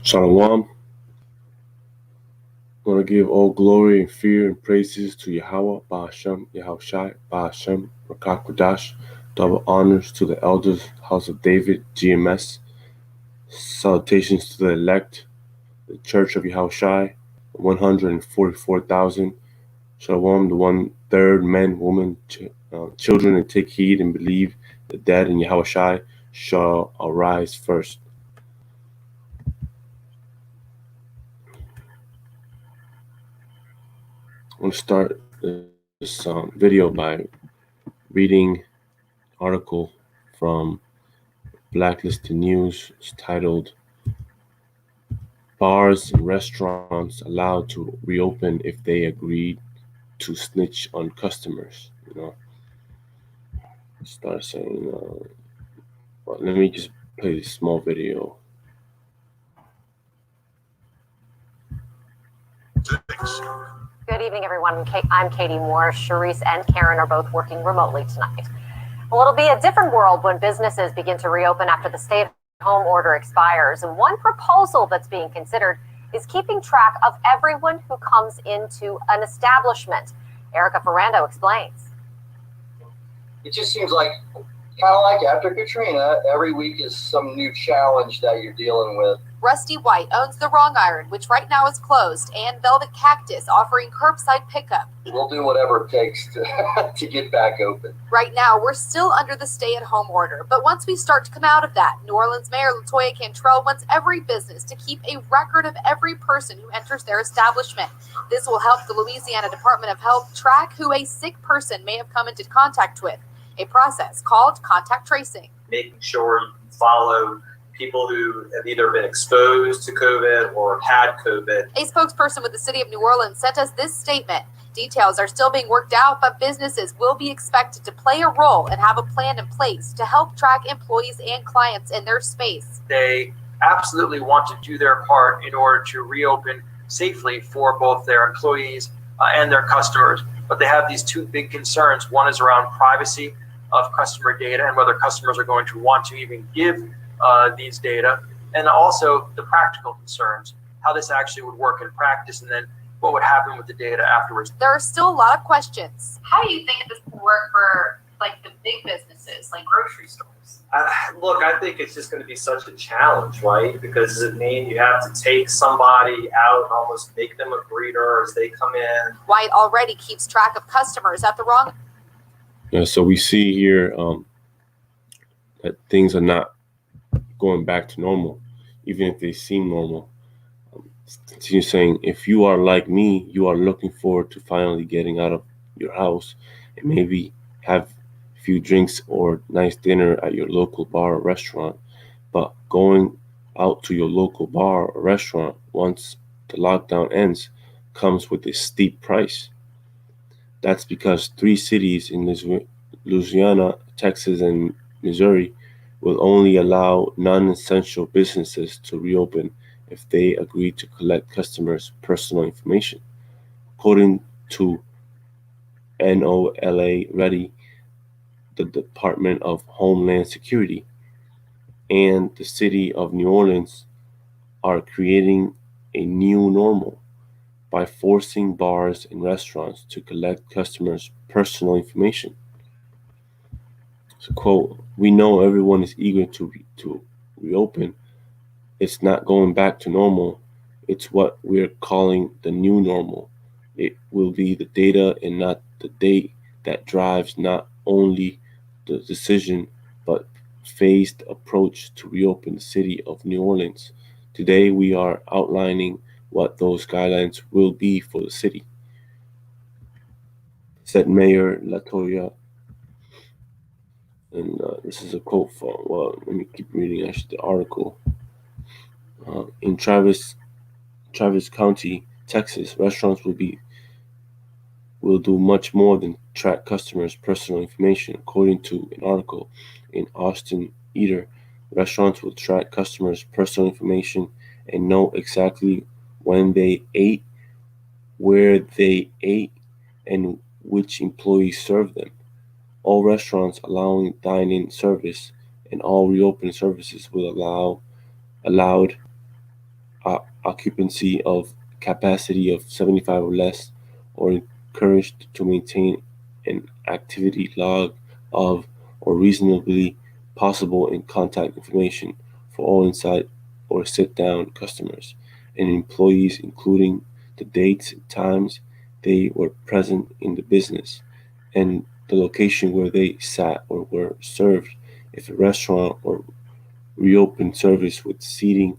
Shalom. I want to give all glory and fear and praises to Yahweh, Ba'ashem, Yahushai, Ba'ashem, Rakak Kodash. Double honors to the elders, House of David, GMS. Salutations to the elect, the Church of Yahushai, 144,000. Shalom, the 1/3 men, women, children, and take heed and believe the dead in Yahushai shall arise first. I want to start this video by reading article from Blacklisted News. It's titled "Bars and Restaurants Allowed to Reopen If They Agreed to Snitch on Customers." Start saying, well, let me just play this small video. Good evening, everyone. I'm Katie Moore. Charisse and Karen are both working remotely tonight. Well, it'll be a different world when businesses begin to reopen after the stay-at-home order expires. And one proposal that's being considered is keeping track of everyone who comes into an establishment. Erica Ferrando explains. It just seems like kind of like after Katrina, every week is some new challenge that you're dealing with. Rusty White owns the Wrong Iron, which right now is closed, and Velvet Cactus offering curbside pickup. We'll do whatever it takes to get back open. Right now, we're still under the stay-at-home order, but once we start to come out of that, New Orleans Mayor LaToya Cantrell wants every business to keep a record of every person who enters their establishment. This will help the Louisiana Department of Health track who a sick person may have come into contact with, a process called contact tracing. Making sure you follow people who have either been exposed to COVID or had COVID. A spokesperson with the city of New Orleans sent us this statement. Details are still being worked out, but businesses will be expected to play a role and have a plan in place to help track employees and clients in their space. They absolutely want to do their part in order to reopen safely for both their employees and their customers. But they have these two big concerns. One is around privacy of customer data and whether customers are going to want to even give these data, and also the practical concerns, how this actually would work in practice, and then what would happen with the data afterwards. There are still a lot of questions. How do you think this will work for like the big businesses, like grocery stores? Look, I think it's just going to be such a challenge, right? Because does it mean you have to take somebody out and almost make them a greeter as they come in? White already keeps track of customers at the Wrong. Yeah, so we see here that things are not going back to normal, even if they seem normal. Continue saying, if you are like me, you are looking forward to finally getting out of your house and maybe have a few drinks or nice dinner at your local bar or restaurant. But going out to your local bar or restaurant once the lockdown ends comes with a steep price. That's because 3 cities in Louisiana, Texas, and Missouri will only allow non-essential businesses to reopen if they agree to collect customers' personal information. According to NOLA Ready, the Department of Homeland Security, and the City of New Orleans are creating a new normal by forcing bars and restaurants to collect customers' personal information. So, quote, "We know everyone is eager to reopen. It's not going back to normal. It's what we're calling the new normal. It will be the data and not the date that drives not only the decision, but phased approach to reopen the city of New Orleans. Today, we are outlining what those guidelines will be for the city," said Mayor LaToya. And this is a quote from, well, let me keep reading actually the article. In Travis County, Texas, restaurants will do much more than track customers' personal information. According to an article in Austin Eater, restaurants will track customers' personal information and know exactly when they ate, where they ate, and which employees served them. All restaurants allowing dine-in service and all reopened services will allowed occupancy of capacity of 75 or less, or encouraged to maintain an activity log of or reasonably possible in contact information for all inside or sit down customers and employees, including the dates and times they were present in the business and the location where they sat or were served if a restaurant or reopened service with seating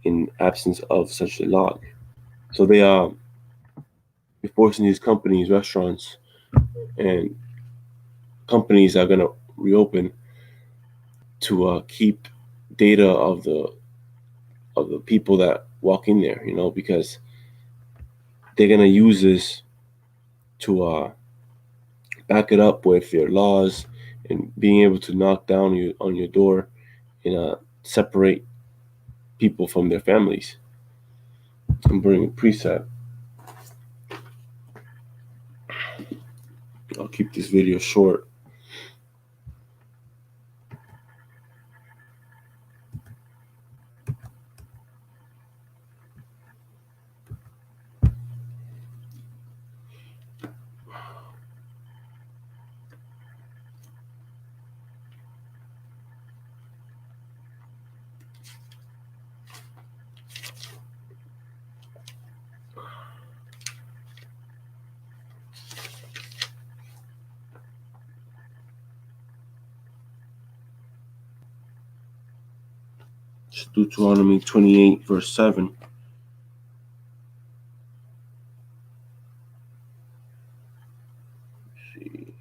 in absence of such a log. So they are forcing these companies, restaurants, and companies are going to reopen to keep data of the people that walk in there, because they're going to use this to back it up with their laws and being able to knock down on your door and separate people from their families and bring a preset. I'll keep this video short. Deuteronomy 28, verse 7. Let's see.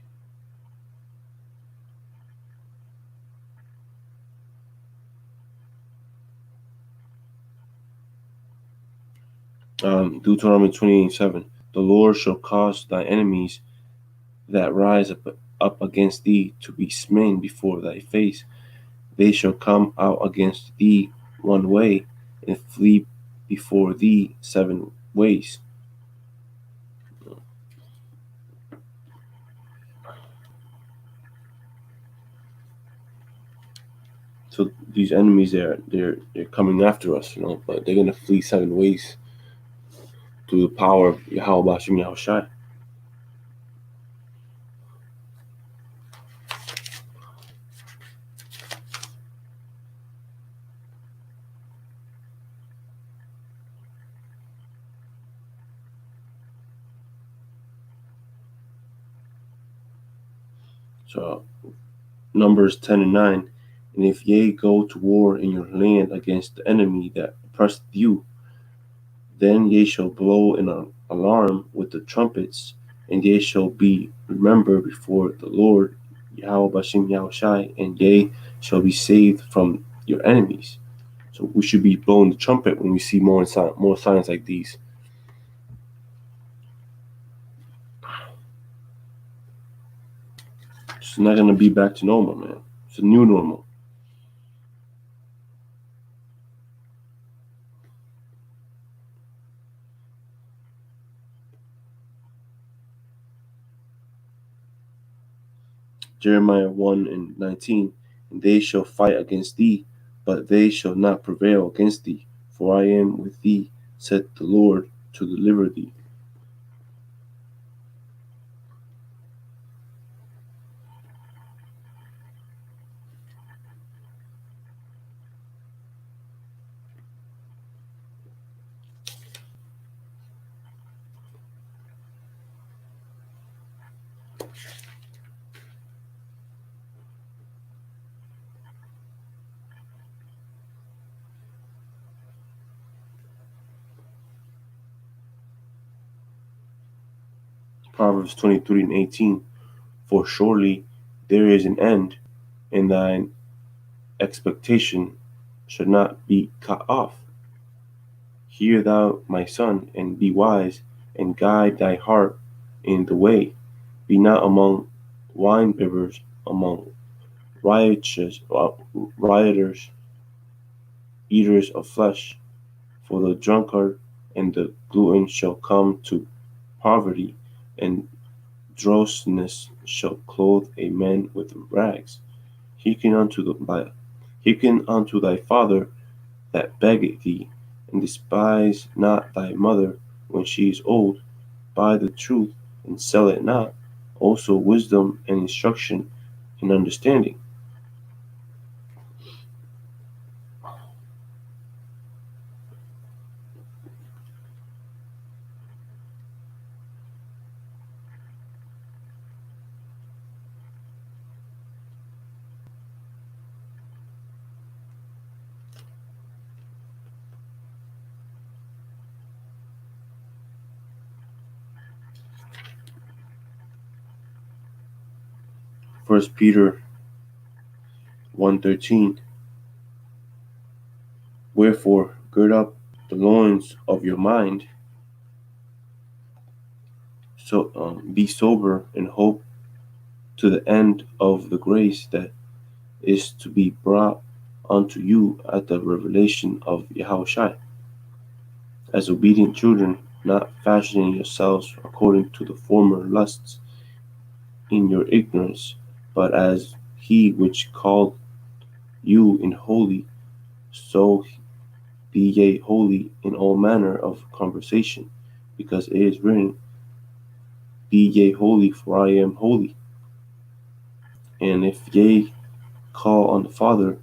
Deuteronomy 28:7. The Lord shall cause thy enemies that rise up against thee to be smitten before thy face. They shall come out against thee one way and flee before thee 7 ways. So these enemies, they're coming after us, but they're gonna flee 7 ways through the power of Yahweh Bashim Yahushai. So Numbers 10 and 9. And if ye go to war in your land against the enemy that oppressed you, then ye shall blow an alarm with the trumpets, and ye shall be remembered before the Lord Yahweh Bashim Yahushai, and ye shall be saved from your enemies. So we should be blowing the trumpet when we see more signs like these. It's not going to be back to normal, man. It's a new normal. Jeremiah 1 and 19. And they shall fight against thee, but they shall not prevail against thee. For I am with thee, said the Lord, to deliver thee. Proverbs 23 and 18. For surely there is an end, and thine expectation should not be cut off. Hear thou, my son, and be wise, and guide thy heart in the way. Be not among winebibbers, among rioters, eaters of flesh. For the drunkard and the glutton shall come to poverty, and drossness shall clothe a man with rags. Hearken unto thy father that beggeth thee, and despise not thy mother when she is old. Buy the truth and sell it not, also wisdom and instruction and understanding. First Peter 1:13. Wherefore gird up the loins of your mind, so be sober and hope to the end of the grace that is to be brought unto you at the revelation of Yahushua. As obedient children, not fashioning yourselves according to the former lusts in your ignorance, but as he which called you in holy, so be ye holy in all manner of conversation, because it is written, Be ye holy, for I am holy. And if ye call on the Father,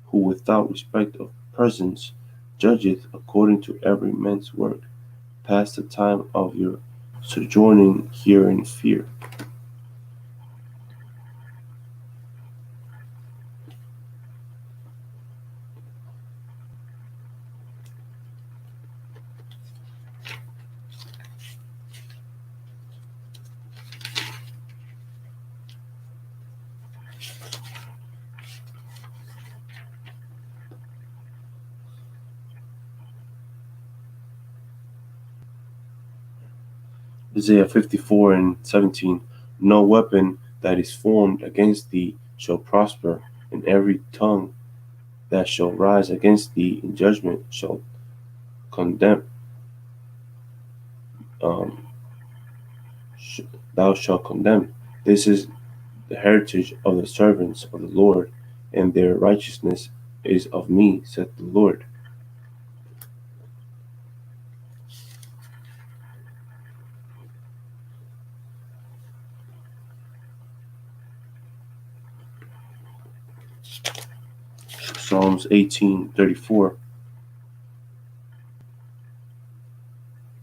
who without respect of persons judgeth according to every man's work, pass the time of your sojourning here in fear. Isaiah 54:17. No weapon that is formed against thee shall prosper, and every tongue that shall rise against thee in judgment shall condemn. Um, thou shalt condemn. This is the heritage of the servants of the Lord, and their righteousness is of me, saith the Lord. Psalms 18:34.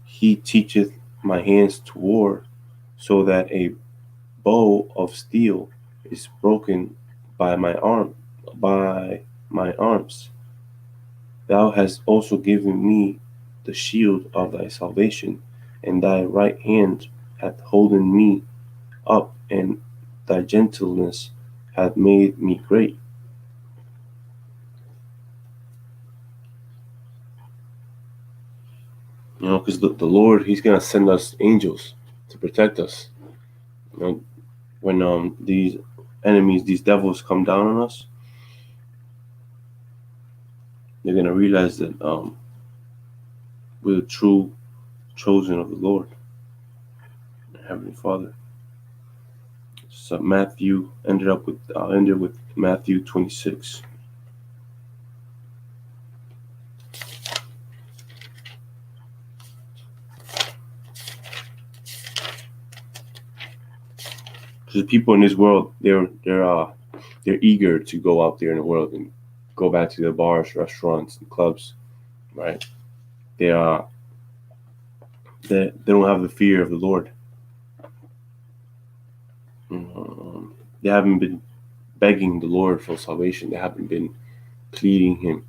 He teacheth my hands to war, so that a bow of steel is broken by my arms. Thou hast also given me the shield of thy salvation, and thy right hand hath holden me up, and thy gentleness hath made me great. Because the Lord, He's gonna send us angels to protect us. When these enemies, these devils come down on us, they're gonna realize that we're the true chosen of the Lord, Heavenly Father. So Matthew ended with Matthew 26. Because the people in this world, they're eager to go out there in the world and go back to their bars, restaurants, and clubs, right? They don't have the fear of the Lord. They haven't been begging the Lord for salvation. They haven't been pleading Him.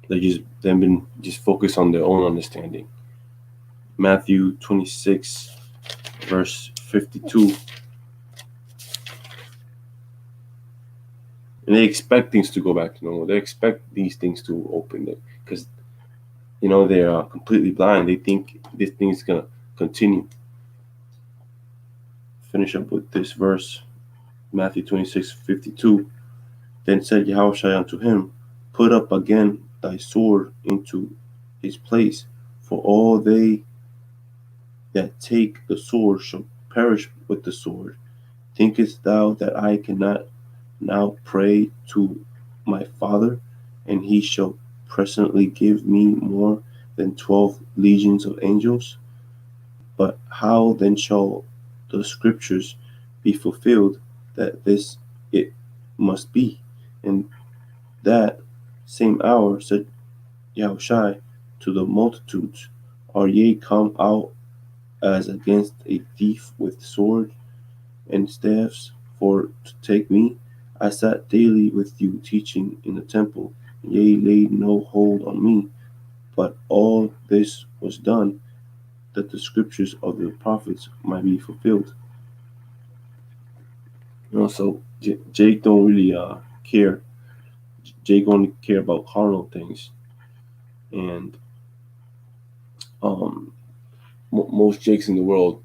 They've been focused on their own understanding. Matthew 26, verse 52. And they expect things to go back to normal. They expect these things to open because, they are completely blind. They think this thing is going to continue. Finish up with this verse, Matthew 26:52. Then said Yahushua unto him, Put up again thy sword into his place, for all they that take the sword shall perish with the sword. Thinkest thou that I cannot now pray to my Father, and he shall presently give me more than 12 legions of angels? But how then shall the scriptures be fulfilled that this it must be? And that same hour said Yahushai to the multitudes, Are ye come out as against a thief with sword and staffs for to take me? I sat daily with you teaching in the temple, ye laid no hold on me. But all this was done that the scriptures of the prophets might be fulfilled. So Jake don't really care. Jake only care about carnal things, and most Jakes in the world,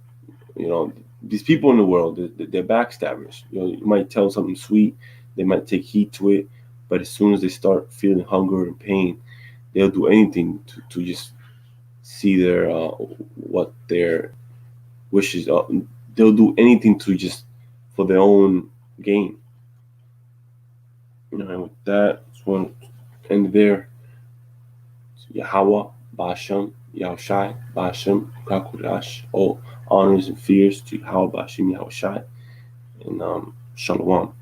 these people in the world, they're backstabbers. You might tell something sweet, they might take heed to it, but as soon as they start feeling hunger and pain, they'll do anything to just see their what their wishes are. They'll do anything to just for their own gain. And with that, just want to end there. Yahweh, Bashem, Yahushai, Bashem, Kakurash. All honors and fears to Yahweh, Bashem, Yahushai, and Shalom.